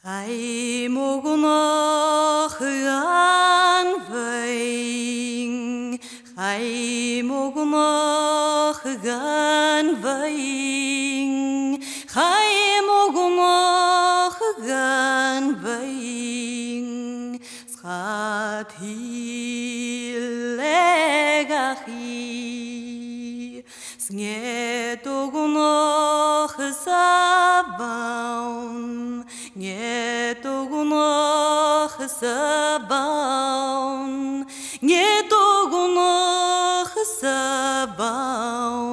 Gij mogen nog gaan wijn, gij mogen nog gaan wijn, gij mogen nog gaan wijn. Schat hilagachi, snget nog sabaun. Niet ook nog sabaun, niet ook nog sabaun,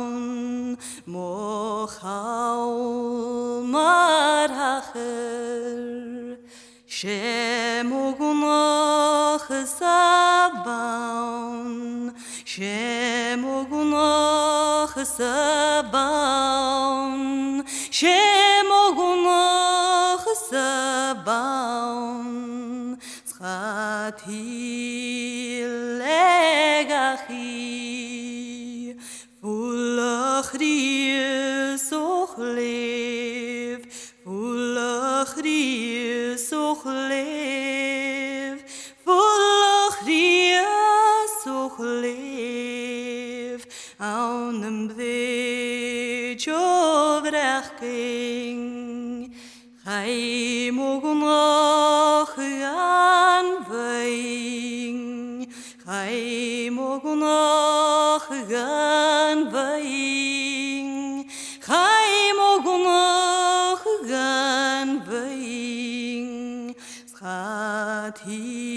mocht hou maar hacher, she mocht nog sabaun, she mocht nog sabaun, she mocht nog sabaun, schat hilagachi, voelig die zoch leef, voelig die zoch leef, voelig die zoch leef, aan een beetje overachting. Gij mogen nog gaan wijn, gij mogen nog gaan wijn, gij mogen nog gaan wijn, schat hilagachi.